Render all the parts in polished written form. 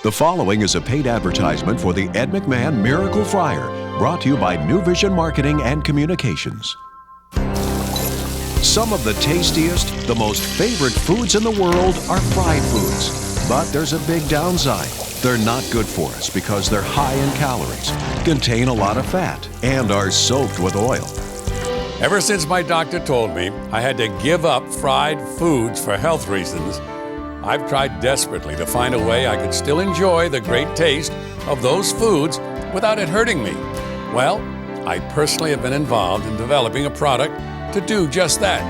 The following is a paid advertisement for the Ed McMahon Miracle Fryer, brought to you by New Vision Marketing and Communications. Some of the tastiest, the most favorite foods in the world are fried foods. But there's a big downside. They're not good for us because they're high in calories, contain a lot of fat, and are soaked with oil. Ever since my doctor told me I had to give up fried foods for health reasons, I've tried desperately to find a way I could still enjoy the great taste of those foods without it hurting me. Well, I personally have been involved in developing a product to do just that.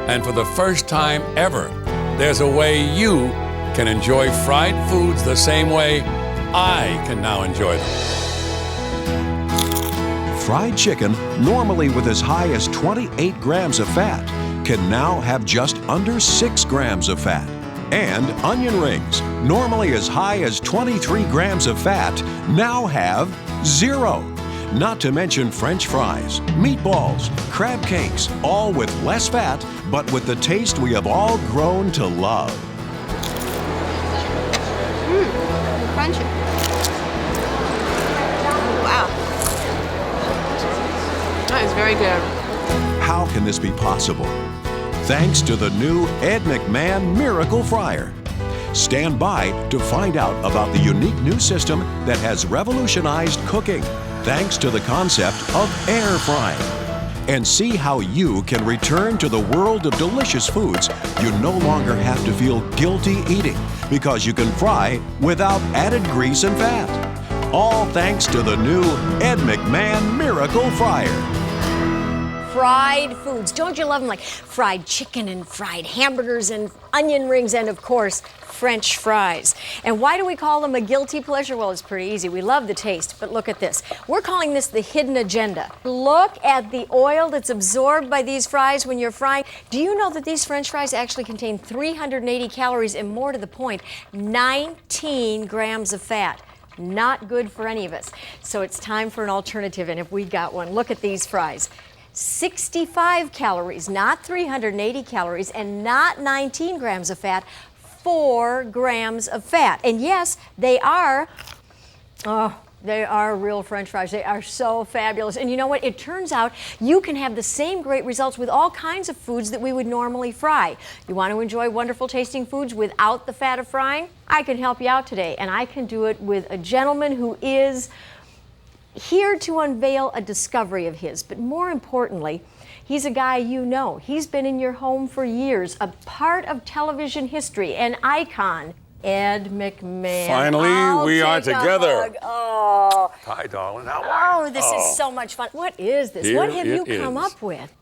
And for the first time ever, there's a way you can enjoy fried foods the same way I can now enjoy them. Fried chicken, normally with as high as 28 grams of fat, can now have just under 6 grams of fat. And onion rings, normally as high as 23 grams of fat, now have 0. Not to mention French fries, meatballs, crab cakes, all with less fat, but with the taste we have all grown to love. Crunchy. Wow. That is very good. How can this be possible? Thanks to the new Ed McMahon Miracle Fryer. Stand by to find out about the unique new system that has revolutionized cooking, thanks to the concept of air frying. And see how you can return to the world of delicious foods you no longer have to feel guilty eating, because you can fry without added grease and fat. All thanks to the new Ed McMahon Miracle Fryer. Fried foods. Don't you love them? Like fried chicken and fried hamburgers and onion rings and, of course, French fries. And why do we call them a guilty pleasure? Well, it's pretty easy. We love the taste, but look at this. We're calling this the hidden agenda. Look at the oil that's absorbed by these fries when you're frying. Do you know that these French fries actually contain 380 calories and, more to the point, 19 grams of fat? Not good for any of us. So it's time for an alternative, and if we got one, look at these fries. 65 calories, not 380 calories, and not 19 grams of fat, 4 grams of fat. And yes, they are real French fries. They are so fabulous. And you know what? It turns out you can have the same great results with all kinds of foods that we would normally fry. You want to enjoy wonderful tasting foods without the fat of frying? I can help you out today, and I can do it with a gentleman who is here to unveil a discovery of his, but more importantly, he's a guy you know. He's been in your home for years, a part of television history, an icon, Ed McMahon. Finally, we are together. Oh. Hi, darling. How are you? Oh, this is so much fun. What is this? What have you come up with?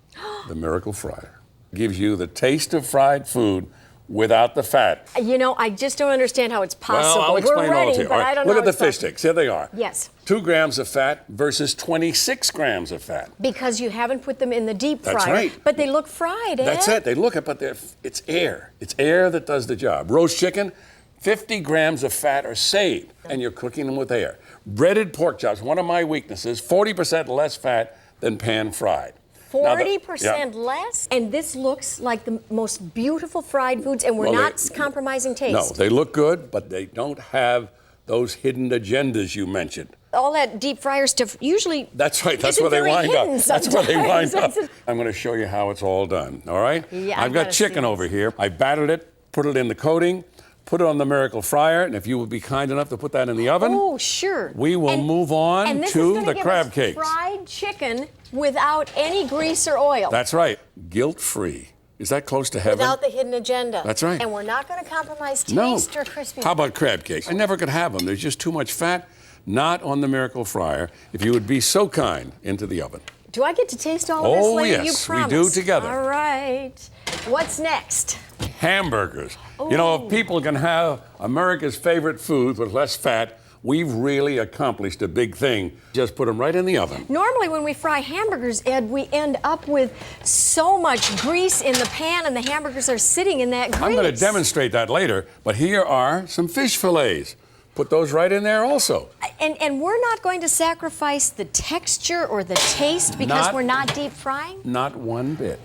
The Miracle Fryer gives you the taste of fried food without the fat. You know, I just don't understand how it's possible. Well, I'll explain We're ready, all to you. but All right. I don't know. Look at the it's fish possible. sticks. Here they are. Yes. 2 grams of fat versus 26 grams of fat. Because you haven't put them in the deep fryer. That's right. But they look fried, Ed. That's it. They look it, but it's air. It's air that does the job. Roast chicken, 50 grams of fat are saved, and you're cooking them with air. Breaded pork chops, one of my weaknesses, 40% less fat than pan fried. 40% less? And this looks like the most beautiful fried foods, and we're not compromising taste. No, they look good, but they don't have those hidden agendas you mentioned. All that deep fryer stuff usually. That's right. That's where they wind up. That's where they wind up. I'm going to show you how it's all done. All right? Yeah, I've got chicken over here. I battered it, put it in the coating, put it on the Miracle Fryer, and if you would be kind enough to put that in the oven. Oh, sure. We will move on to the crab cakes. Fried chicken without any grease or oil. That's right. Guilt-free. Is that close to heaven? Without the hidden agenda. That's right. And we're not going to compromise taste or crispy. How about crab cakes? I never could have them. There's just too much fat. Not on the Miracle Fryer. If you would be so kind, into the oven. Do I get to taste all of this later? Yes, You promise. we do together. All right. What's next? Hamburgers. Ooh. You know, if people can have America's favorite food with less fat, we've really accomplished a big thing. Just put them right in the oven. Normally when we fry hamburgers, Ed, we end up with so much grease in the pan, and the hamburgers are sitting in that grease. I'm going to demonstrate that later, but here are some fish fillets. Put those right in there also. And we're not going to sacrifice the texture or the taste because we're not deep frying? Not one bit.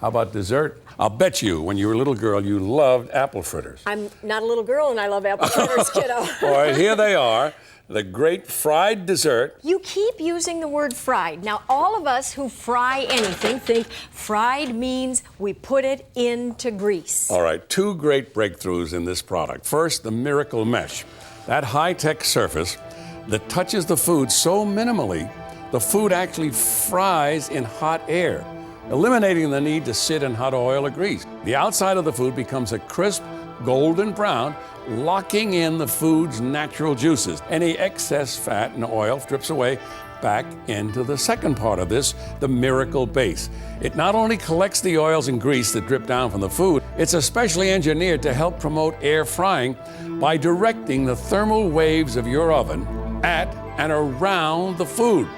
How about dessert? I'll bet you, when you were a little girl, you loved apple fritters. I'm not a little girl and I love apple fritters, kiddo. All right, here they are, the great fried dessert. You keep using the word fried. Now, all of us who fry anything think fried means we put it into grease. All right, two great breakthroughs in this product. First, the Miracle Mesh. That high-tech surface that touches the food so minimally, the food actually fries in hot air, eliminating the need to sit in hot oil or grease. The outside of the food becomes a crisp, golden brown, locking in the food's natural juices. Any excess fat and oil strips away back into the second part of this, the Miracle Base. It not only collects the oils and grease that drip down from the food, it's especially engineered to help promote air frying by directing the thermal waves of your oven at and around the food.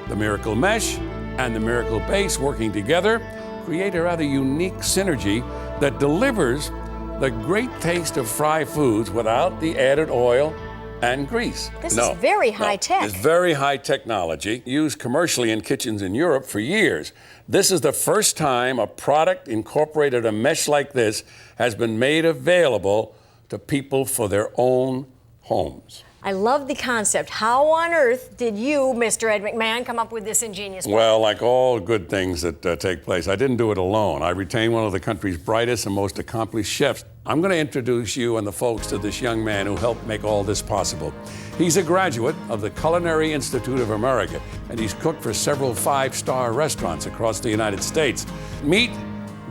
The Miracle Mesh and the Miracle Base working together create a rather unique synergy that delivers the great taste of fried foods without the added oil and grease. This is very high tech. It's very high technology, used commercially in kitchens in Europe for years. This is the first time a product incorporated a mesh like this has been made available to people for their own homes. I love the concept. How on earth did you, Mr. Ed McMahon, come up with this ingenious plan? Well, like all good things that take place, I didn't do it alone. I retained one of the country's brightest and most accomplished chefs. I'm going to introduce you and the folks to this young man who helped make all this possible. He's a graduate of the Culinary Institute of America, and he's cooked for several five-star restaurants across the United States. Meet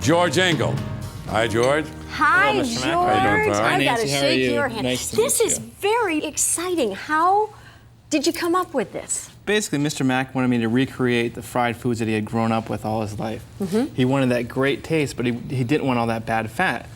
George Engel. Hi, George. Hi, Hello, Mr. George. Mac. How you doing, pal? I Hi, got to Nancy. How are shake you? your hand. Nice to This meet is you. very exciting. How did you come up with this? Basically, Mr. Mac wanted me to recreate the fried foods that he had grown up with all his life. He wanted that great taste, but he didn't want all that bad fat.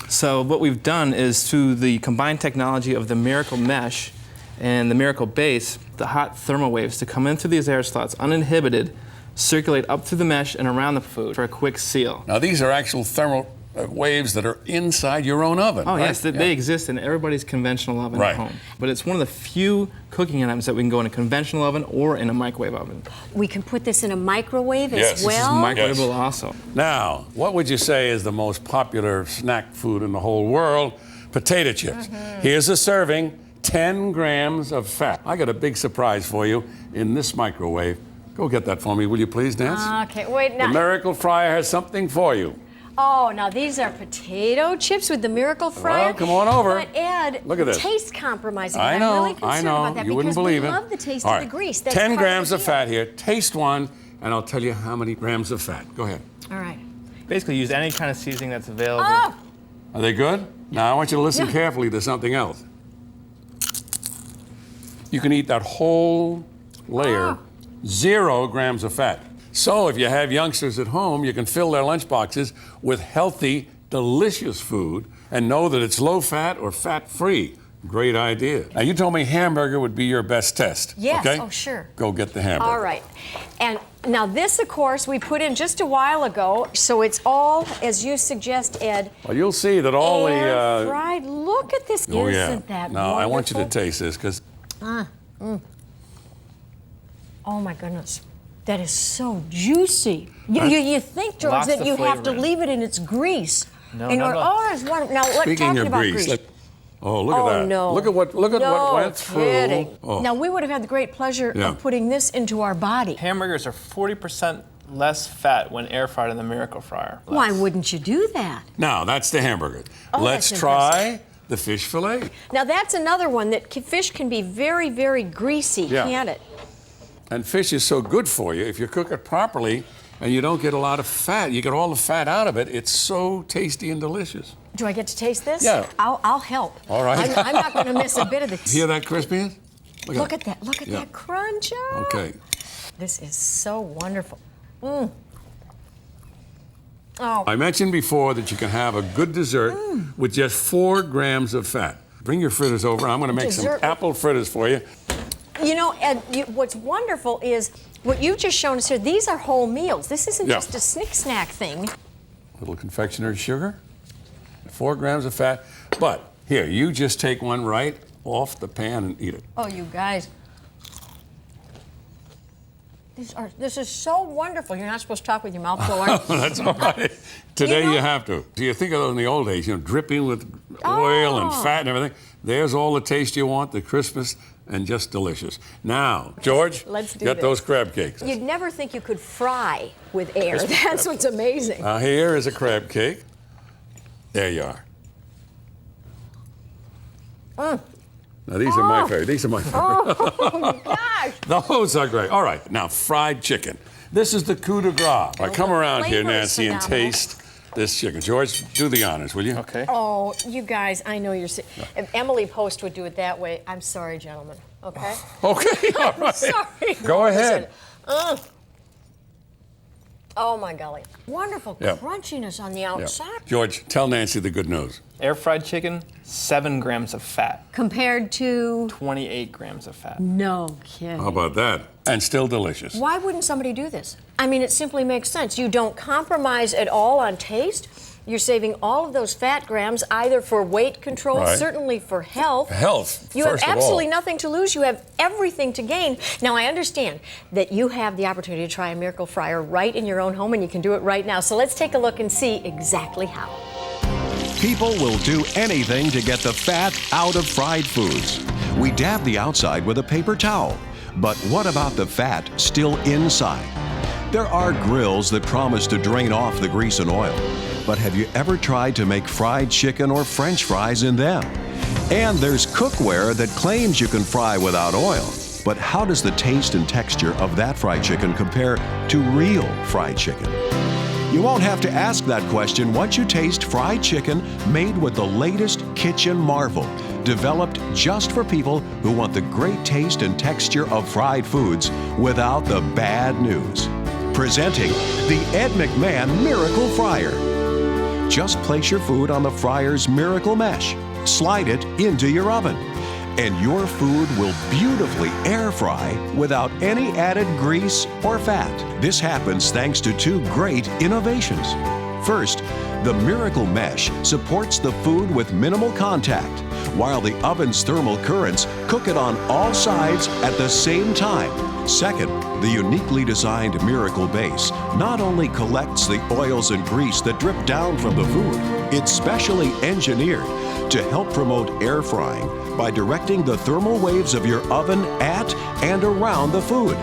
So what we've done is, through the combined technology of the Miracle Mesh and the Miracle Base, the hot thermal waves to come in through these air slots uninhibited, circulate up through the mesh and around the food for a quick seal. Now, these are actual thermal waves that are inside your own oven. Oh, right? yes, they exist in everybody's conventional oven Right. at home. But it's one of the few cooking items that we can go in a conventional oven or in a microwave oven. We can put this in a microwave Yes, as this is well. Microwavable also. Now, what would you say is the most popular snack food in the whole world? Potato chips. Here's a serving, 10 grams of fat. I got a big surprise for you in this microwave. Go get that for me, will you please, Nance? Okay, wait The now. Miracle Fryer has something for you. Oh, now these are potato chips with the Miracle Fryer. Well, come on over. But Ed, Look at this. taste compromising. I I'm know, really concerned I know. about that You wouldn't because believe we it. love the taste All of right. the grease. That's 10 part grams the of deal. fat here. Taste one, and I'll tell you how many grams of fat. Go ahead. All right. Basically, use any kind of seasoning that's available. Oh, Are they good? Now, I want you to listen Yeah. carefully to something else. You can eat that whole layer, 0 grams of fat. So if you have youngsters at home, you can fill their lunchboxes with healthy, delicious food and know that it's low fat or fat free. Great idea. Now, you told me hamburger would be your best test. Yes, Okay? oh, sure. Go get the hamburger. all right. And now this, of course, we put in just a while ago, so it's all, as you suggest, Ed, Well, you'll see that all air the. fried. Look at this. Oh, yeah. Isn't that Now, I want you to wonderful? taste this because Oh my goodness, that is so juicy. You think, George, Lots that of you have to flavor in it. leave it in its grease. No, and not you're, at all. oh, it's wonderful. Now, speaking talking of about grease, grease. oh, look Oh, at that. no. Look at what No went through. kidding. Oh. Now, we would have had the great pleasure Yeah. of putting this into our body. Hamburgers are 40% less fat when air fried in the Miracle Fryer. Why wouldn't you do that? Now, that's the hamburger. Oh, Let's that's try the fish fillet. Now, that's another one that fish can be very, very greasy, Yeah. can't it? And fish is so good for you. If you cook it properly and you don't get a lot of fat, you get all the fat out of it, it's so tasty and delicious. Do I get to taste this? Yeah. I'll help. All right. I'm not going to miss a bit of this. Hear that crispiness? Look at that. Look at Yeah. that crunch. Oh. Okay. This is so wonderful. Mm. Oh, I mentioned before that you can have a good dessert with just 4 grams of fat. Bring your fritters over. I'm going to make Dessert. some apple fritters for you. you know, Ed, what's wonderful is what you've just shown us here. These are whole meals. This isn't Yeah. just a snick snack thing. Little confectioner's sugar, 4 grams of fat. But here, you just take one right off the pan and eat it. Oh, you guys. This is so wonderful. You're not supposed to talk with your mouth full, are you? That's all right. Today You know- you have to. Do you think of those in the old days, dripping with oil and fat and everything? There's all the taste you want, the crispness, and just delicious. Now, George, Let's do get this. those crab cakes. You'd never think you could fry with air. That's what's amazing. Here is a crab cake. There you are. Now, these are my favorite. These are my favorite. Oh, gosh. Those are great. All right, now fried chicken. This is the coup de grace. All right, come around here, flavor is Nancy, and phenomenal. taste this chicken. George, do the honors, will you? Okay. Oh, you guys, I know you're. If Emily Post would do it that way, I'm sorry, gentlemen. Okay? Okay, all right. Sorry. Go ahead. Listen, oh, my golly. Wonderful Yeah. crunchiness on the Yeah. outside. George, tell Nancy the good news. Air fried chicken, 7 grams of fat, Compared to. 28 grams of fat. No kidding. How about that? And still delicious. Why wouldn't somebody do this? I mean, it simply makes sense. You don't compromise at all on taste. You're saving all of those fat grams either for weight control, Right. certainly for health. Health, You have first of all. absolutely nothing to lose. You have everything to gain. Now, I understand that you have the opportunity to try a Miracle Fryer right in your own home, and you can do it right now. So let's take a look and see exactly how. People will do anything to get the fat out of fried foods. We dab the outside with a paper towel. But what about the fat still inside? There are grills that promise to drain off the grease and oil. But have you ever tried to make fried chicken or French fries in them? And there's cookware that claims you can fry without oil. But how does the taste and texture of that fried chicken compare to real fried chicken? You won't have to ask that question once you taste fried chicken made with the latest kitchen marvel, developed just for people who want the great taste and texture of fried foods without the bad news. Presenting the Ed McMahon Miracle Fryer. Just place your food on the fryer's Miracle Mesh, slide it into your oven, and your food will beautifully air fry without any added grease or fat. This happens thanks to 2 great innovations. First, the Miracle Mesh supports the food with minimal contact, while the oven's thermal currents cook it on all sides at the same time. Second, the uniquely designed Miracle Base not only collects the oils and grease that drip down from the food, it's specially engineered to help promote air frying by directing the thermal waves of your oven at and around the food.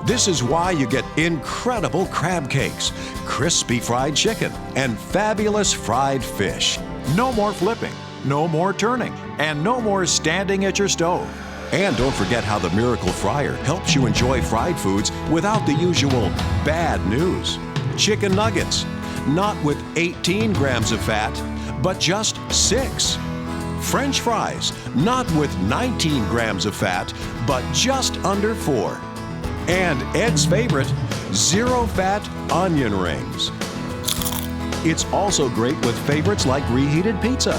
This is why you get incredible crab cakes, crispy fried chicken, and fabulous fried fish. No more flipping, no more turning, and no more standing at your stove. And don't forget how the Miracle Fryer helps you enjoy fried foods without the usual bad news. Chicken nuggets, not with 18 grams of fat, but just 6. French fries, not with 19 grams of fat, but just under 4. And Ed's favorite, 0-fat onion rings. It's also great with favorites like reheated pizza,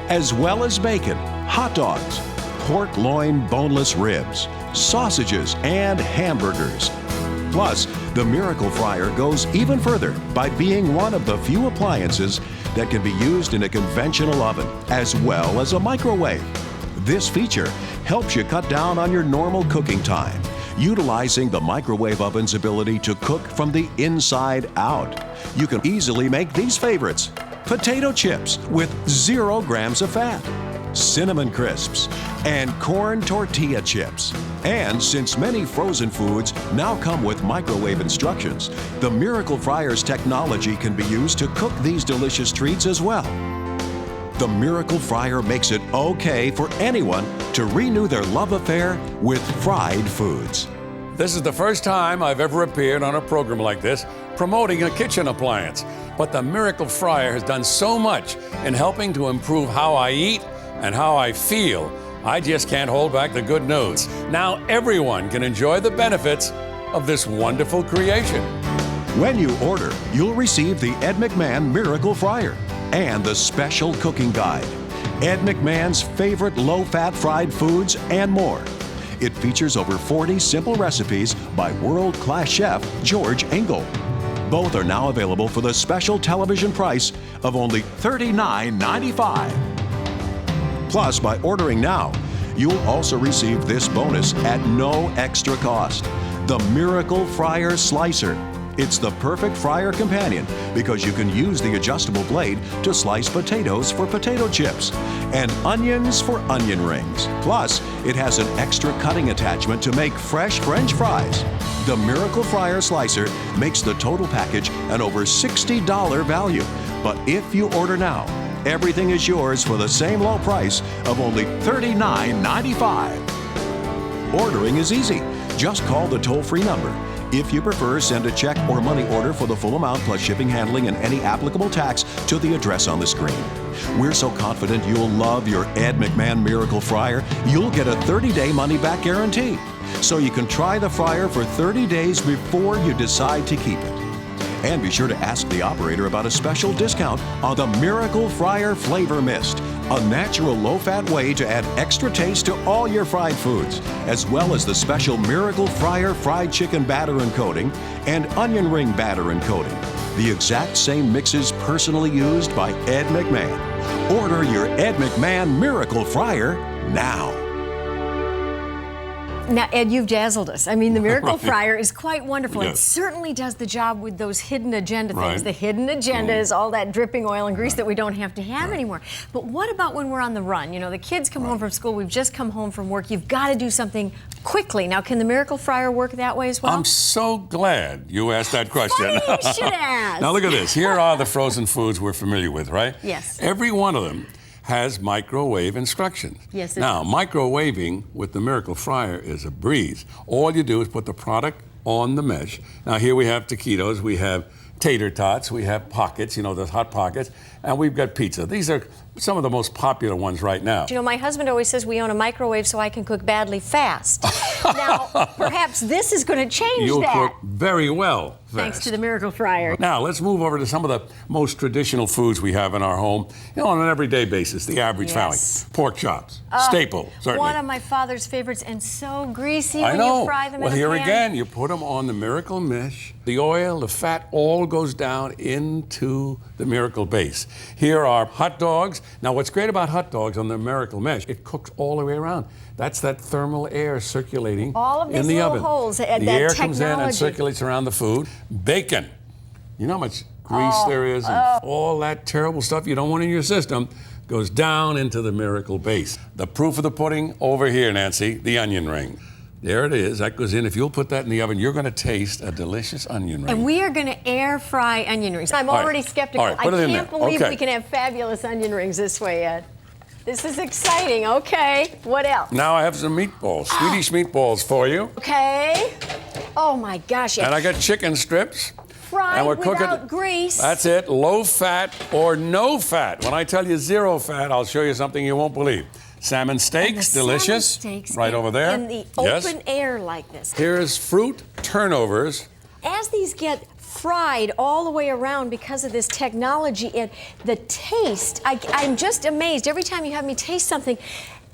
as well as bacon, hot dogs, pork loin boneless ribs, sausages, and hamburgers. Plus, the Miracle Fryer goes even further by being one of the few appliances that can be used in a conventional oven as well as a microwave. This feature helps you cut down on your normal cooking time, utilizing the microwave oven's ability to cook from the inside out. You can easily make these favorites: potato chips with 0 grams of fat, cinnamon crisps, and corn tortilla chips. And since many frozen foods now come with microwave instructions, the Miracle Fryer's technology can be used to cook these delicious treats as well. The Miracle Fryer makes it okay for anyone to renew their love affair with fried foods. This is the first time I've ever appeared on a program like this promoting a kitchen appliance. But the Miracle Fryer has done so much in helping to improve how I eat and how I feel. I just can't hold back the good news. Now everyone can enjoy the benefits of this wonderful creation. When you order, you'll receive the Ed McMahon Miracle Fryer and the special cooking guide, Ed McMahon's favorite low-fat fried foods and more. It features over 40 simple recipes by world-class chef George Engel. Both are now available for the special television price of only $39.95. Plus, by ordering now, you'll also receive this bonus at no extra cost: the Miracle Fryer Slicer. It's the perfect fryer companion because you can use the adjustable blade to slice potatoes for potato chips and onions for onion rings. Plus, it has an extra cutting attachment to make fresh French fries. The Miracle Fryer Slicer makes the total package an over $60 value. But if you order now, everything is yours for the same low price of only $39.95. Ordering is easy. Just call the toll-free number. If you prefer, send a check or money order for the full amount plus shipping, handling, and any applicable tax to the address on the screen. We're so confident you'll love your Ed McMahon Miracle Fryer, you'll get a 30-day money-back guarantee. So you can try the fryer for 30 days before you decide to keep it. And be sure to ask the operator about a special discount on the Miracle Fryer Flavor Mist, a natural low-fat way to add extra taste to all your fried foods, as well as the special Miracle Fryer fried chicken batter and coating and onion ring batter and coating. The exact same mixes personally used by Ed McMahon. Order your Ed McMahon Miracle Fryer now. Now, Ed, you've dazzled us. I mean, the Miracle Right. Fryer is quite wonderful. It Yes. certainly does the job with those hidden agenda things. Right. The hidden agenda is all that dripping oil and grease that we don't have to have anymore. But what about when we're on the run? You know, the kids come home from school, we've just come home from work. You've got to do something quickly. Now, can the Miracle Fryer work that way as well? I'm so glad you asked that question. Funny you should ask. Now look at this. Here are the frozen foods we're familiar with, right? Yes. Every one of them has microwave instructions. Yes, it Now, does. microwaving with the Miracle Fryer is a breeze. All you do is put the product on the mesh. Now, here we have taquitos, we have tater tots, we have pockets, you know, the hot pockets, and we've got pizza. These are some of the most popular ones right now. You know, my husband always says we own a microwave so I can cook badly fast. Now, perhaps this is going to change You'll that. cook very well Thanks fast. to the Miracle Fryer. Now, let's move over to some of the most traditional foods we have in our home, you know, on an everyday basis, the average family. Yes. Pork chops, staple, certainly. One of my father's favorites, and so greasy I when know. you fry them Well, in a here pan. again, you put them on the Miracle Mesh. The oil, the fat, all goes down into the Miracle base. Here are hot dogs. Now, what's great about hot dogs on the Miracle Mesh, it cooks all the way around. That's that thermal air circulating All of in these the little oven. holes, The that air comes in and technology. circulates around the food. Bacon. You know how much grease there is and all that terrible stuff you don't want in your system goes down into the Miracle base. The proof of the pudding over here, Nancy, the onion ring. There it is. That goes in. If you'll put that in the oven, you're going to taste a delicious onion ring. And we are going to air fry onion rings. I'm All right. already skeptical. All right, put it I in can't there. believe Okay. we can have fabulous onion rings this way, Ed. This is exciting. Okay, what else? Now I have some meatballs, Swedish meatballs for you. Okay. Oh my gosh. And I got chicken strips. fried And we're without cooking. grease. That's it, low fat or no fat. When I tell you 0 fat, I'll show you something you won't believe. Salmon And the steaks, salmon delicious. steaks Right over there. in the Yes. open air like this. Here's fruit turnovers. As these get fried all the way around because of this technology and the taste, I'm just amazed every time you have me taste something.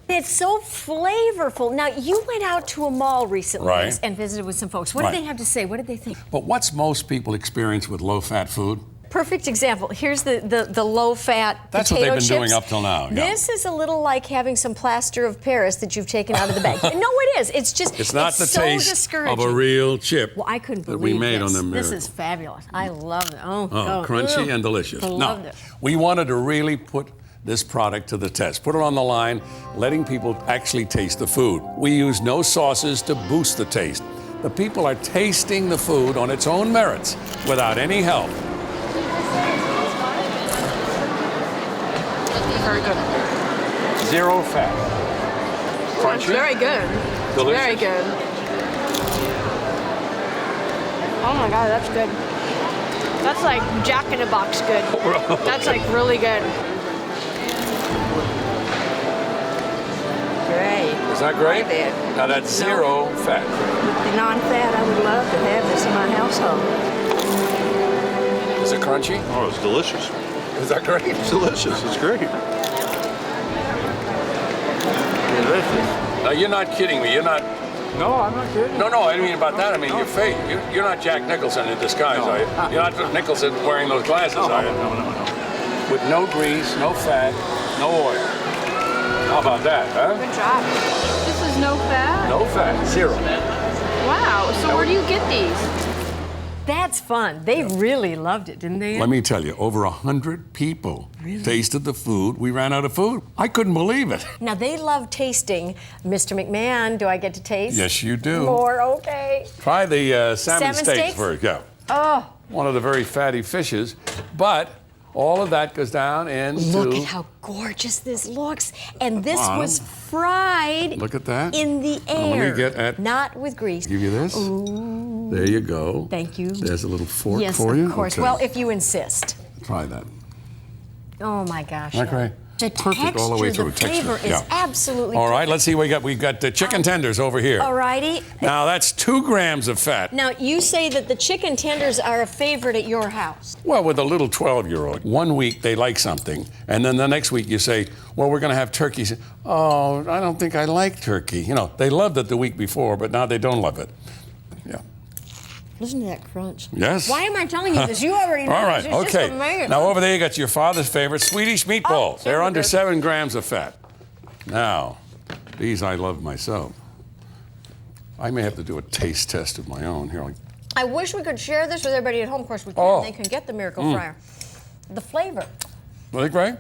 It's so flavorful. Now, you went out to a mall recently Right. and visited with some folks. What Right. did they have to say? What did they think? But what's most people experience with low-fat food? Perfect example. Here's the low-fat That's what potato they've been doing chips. up till now, yeah. This is a little like having some plaster of Paris that you've taken out of the bag. No, it is. It's just It's not the so taste discouraging. of a real chip Well, I couldn't that believe we made this. on the This Miracle. is fabulous. I love it. Oh, Crunchy ugh. and delicious. Loved Now, it. we wanted to really put this product to the test. Put it on the line, letting people actually taste the food. We use no sauces to boost the taste. The people are tasting the food on its own merits without any help. Very good. 0 fat. It's very good. Delicious. Very good. Oh my God, that's good. That's like Jack in the Box good. That's like really good. Great. Is that great? Love it. Now that's 0 fat. The non-fat, I would love to have this in my household. Is it crunchy? Oh, it's delicious. Is that great? It's delicious. It's great. Now you're not kidding me. You're not. No, I'm not kidding. No, I didn't mean about that. I mean your face. You're not Jack Nicholson in disguise, are you? You're not Nicholson wearing those glasses, are you? No. With no grease, no fat, no oil. How about that, huh? Good job. This is no fat. No fat, 0. Wow. So where do you get these? That's fun. They really loved it, didn't they? Let me tell you, over 100 people tasted the food. We ran out of food. I couldn't believe it. Now, they love tasting. Mr. McMahon, do I get to taste? Yes, you do. More, okay. Try the salmon Salmon steaks steaks? first. Yeah. Oh, One of the very fatty fishes. But all of that goes down into... look at how gorgeous this looks. And this bottom. was fried Look at that. in the Now, let me air. get at- Not with grease. Give you this. Ooh. There you go. Thank you. There's a little fork Yes, for you. of course. Okay. Well, if you insist. Try that. Oh my gosh. Okay. The Perfect texture, all the way through. the flavor Texture, is yeah. absolutely All right, perfect. let's see what we got. We've got the chicken tenders over here. All righty. Now, that's 2 grams of fat. Now, you say that the chicken tenders are a favorite at your house. Well, with a little 12-year-old, one week they like something, and then the next week you say, well, we're going to have turkey. Say, oh, I don't think I like turkey. You know, they loved it the week before, but now they don't love it. Yeah. Listen to that crunch. Yes. Why am I telling you this? You already know All right, this. It's just okay. amazing. Now, over there you got your father's favorite, Swedish meatballs. Oh, They're under good. 7 grams of fat. Now, these I love myself. I may have to do a taste test of my own here. I wish we could share this with everybody at home. Of course, we can. Oh. They can get the Miracle Fryer. The flavor. Really great?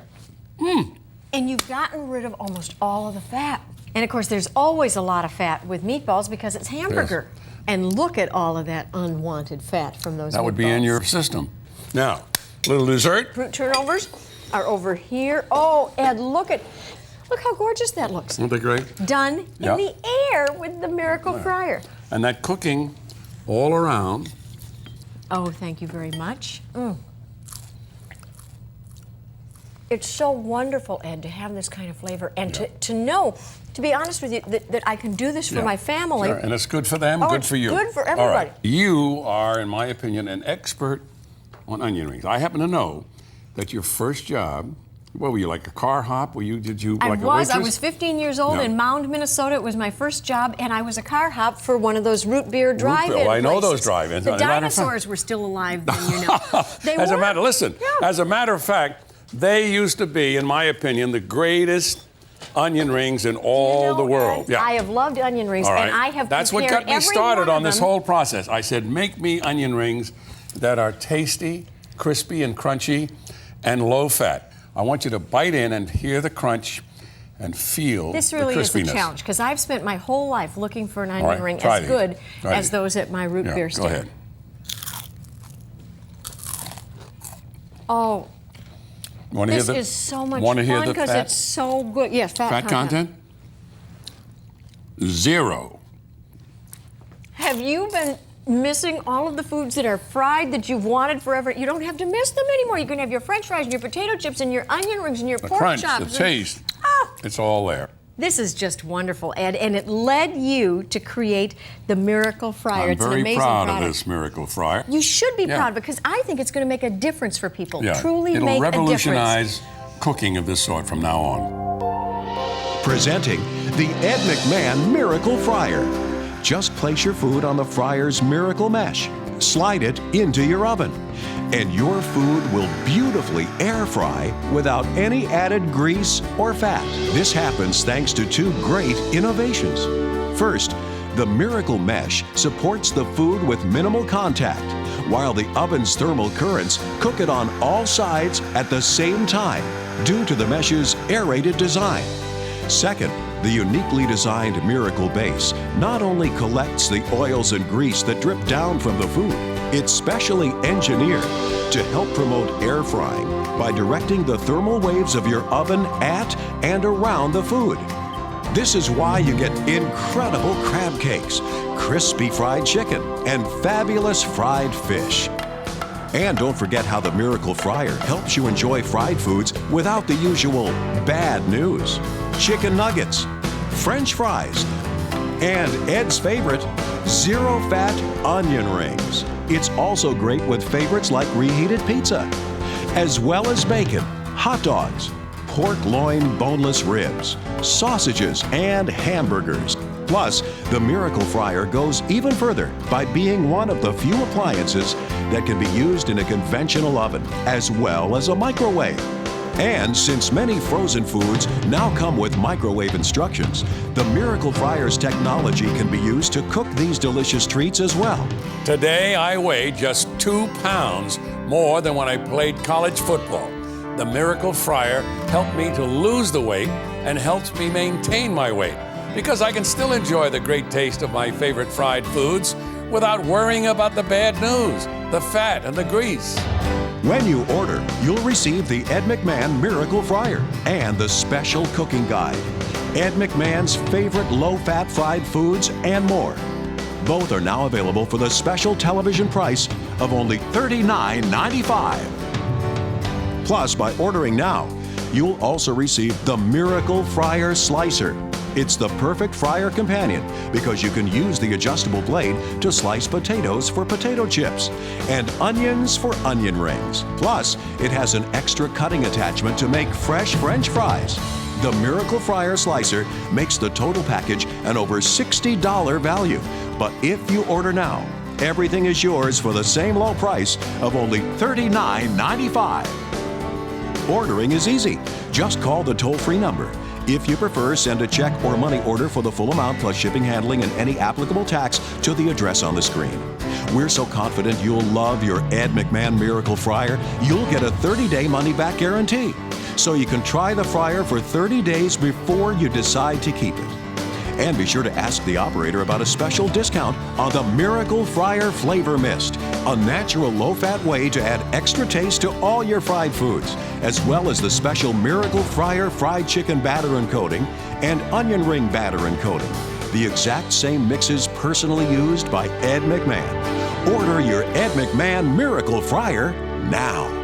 And you've gotten rid of almost all of the fat. And of course, there's always a lot of fat with meatballs because it's hamburger. And look at all of that unwanted fat from those That would be in meatballs. your system. Now, little dessert. Fruit turnovers are over here. Oh, and look how gorgeous that looks. Aren't they great? Done Yeah. in the air with the Miracle Fryer. And that cooking all around. Oh, thank you very much. It's so wonderful, Ed, to have this kind of flavor and to know, to be honest with you, that I can do this for Yeah. my family. Sure, and it's good for them, Oh, good it's for you. good for All everybody. right. You are, in my opinion, an expert on onion rings. I happen to know that your first job, what were you, like a car hop? Did you I like a was. waitress? I was 15 years old Yeah. in Mound, Minnesota. It was my first job, and I was a car hop for one of those root beer drive-in beer. Well, I know places. those drive-ins. The As a matter of fact- dinosaurs were still alive then, you know. They As a were. matter, listen. Yeah. As a matter of fact, they used to be, in my opinion, the greatest onion rings in all You know, the world. Ed, I have loved onion rings, All right. and I have That's what prepared got me every started one on of this them. whole process. I said, make me onion rings that are tasty, crispy, and crunchy, and low fat. I want you to bite in and hear the crunch and feel This really the is a crispiness. challenge because I've spent my whole life looking for an onion right, ring try as these. good Try as these. those at my root Yeah, beer go stand. ahead. Oh, Want to hear this the, is so much want to hear fun the because fat, it's so good. Yes, fat content? 0. Have you been missing all of the foods that are fried that you've wanted forever? You don't have to miss them anymore. You can have your French fries and your potato chips and your onion rings and your The pork crunch, chops. the and- taste, Ah! it's all there. This is just wonderful, Ed, and it led you to create the Miracle Fryer. I'm It's an very amazing proud product. of this Miracle Fryer. You should be Yeah. proud because I think it's going to make a difference for people. Yeah, Truly it'll make a difference. revolutionize cooking of this sort from now on. Presenting the Ed McMahon Miracle Fryer. Just place your food on the fryer's Miracle Mesh. Slide it into your oven. And your food will beautifully air fry without any added grease or fat. This happens thanks to 2 great innovations. First, the Miracle Mesh supports the food with minimal contact, while the oven's thermal currents cook it on all sides at the same time due to the mesh's aerated design. Second, the uniquely designed Miracle Base not only collects the oils and grease that drip down from the food, it's specially engineered to help promote air frying by directing the thermal waves of your oven at and around the food. This is why you get incredible crab cakes, crispy fried chicken, and fabulous fried fish. And don't forget how the Miracle Fryer helps you enjoy fried foods without the usual bad news. Chicken nuggets, French fries, and Ed's favorite, 0-fat onion rings. It's also great with favorites like reheated pizza, as well as bacon, hot dogs, pork loin boneless ribs, sausages, and hamburgers. Plus, the Miracle Fryer goes even further by being one of the few appliances that can be used in a conventional oven as well as a microwave. And since many frozen foods now come with microwave instructions, the Miracle Fryer's technology can be used to cook these delicious treats as well. Today, I weigh just 2 pounds more than when I played college football. The Miracle Fryer helped me to lose the weight and helps me maintain my weight because I can still enjoy the great taste of my favorite fried foods without worrying about the bad news, the fat, and the grease. When you order, you'll receive the Ed McMahon Miracle Fryer and the special cooking guide, Ed McMahon's favorite low-fat fried foods, and more. Both are now available for the special television price of only $39.95. Plus, by ordering now, you'll also receive the Miracle Fryer Slicer. It's the perfect fryer companion because you can use the adjustable blade to slice potatoes for potato chips and onions for onion rings. Plus, it has an extra cutting attachment to make fresh French fries. The Miracle Fryer Slicer makes the total package an over $60 value. But if you order now, everything is yours for the same low price of only $39.95. Ordering is easy. Just call the toll-free number. If you prefer, send a check or money order for the full amount plus shipping, handling, and any applicable tax to the address on the screen. We're so confident you'll love your Ed McMahon Miracle Fryer, you'll get a 30-day money-back guarantee. So you can try the fryer for 30 days before you decide to keep it. And be sure to ask the operator about a special discount on the Miracle Fryer Flavor Mist, a natural low-fat way to add extra taste to all your fried foods, as well as the special Miracle Fryer fried chicken batter and coating and onion ring batter and coating, the exact same mixes personally used by Ed McMahon. Order your Ed McMahon Miracle Fryer now.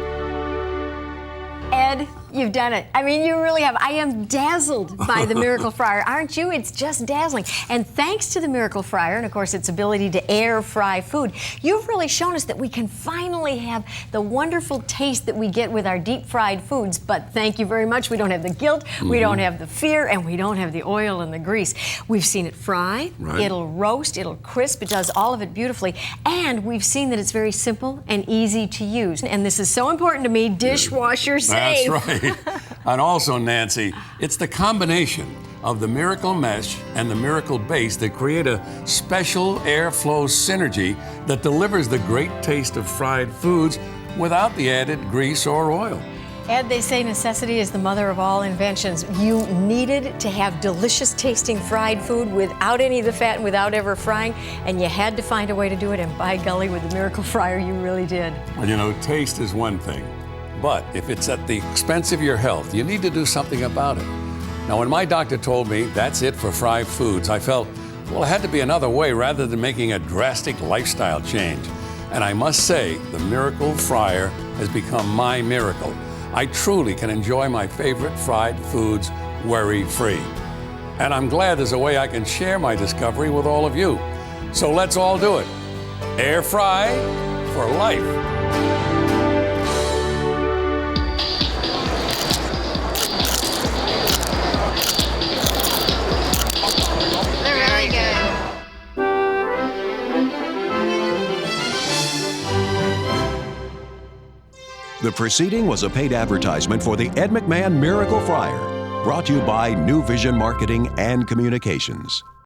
Ed, you've done it. I mean, you really have. I am dazzled by the Miracle Fryer, aren't you? It's just dazzling. And thanks to the Miracle Fryer, and of course its ability to air fry food, you've really shown us that we can finally have the wonderful taste that we get with our deep fried foods. But thank you very much. We don't have the guilt, we don't have the fear, and we don't have the oil and the grease. We've seen it fry, it'll roast, it'll crisp, it does all of it beautifully. And we've seen that it's very simple and easy to use. And this is so important to me, dishwasher safe. That's right. And also, Nancy, it's the combination of the Miracle Mesh and the Miracle Base that create a special airflow synergy that delivers the great taste of fried foods without the added grease or oil. Ed, they say necessity is the mother of all inventions. You needed to have delicious tasting fried food without any of the fat and without ever frying, and you had to find a way to do it, and by golly, with the Miracle Fryer, you really did. Well, you know, taste is one thing, but if it's at the expense of your health, you need to do something about it. Now, when my doctor told me that's it for fried foods, I felt, well, it had to be another way rather than making a drastic lifestyle change. And I must say, the Miracle Fryer has become my miracle. I truly can enjoy my favorite fried foods worry-free. And I'm glad there's a way I can share my discovery with all of you. So let's all do it. Air fry for life. The proceeding was a paid advertisement for the Ed McMahon Miracle Fryer, brought to you by New Vision Marketing and Communications.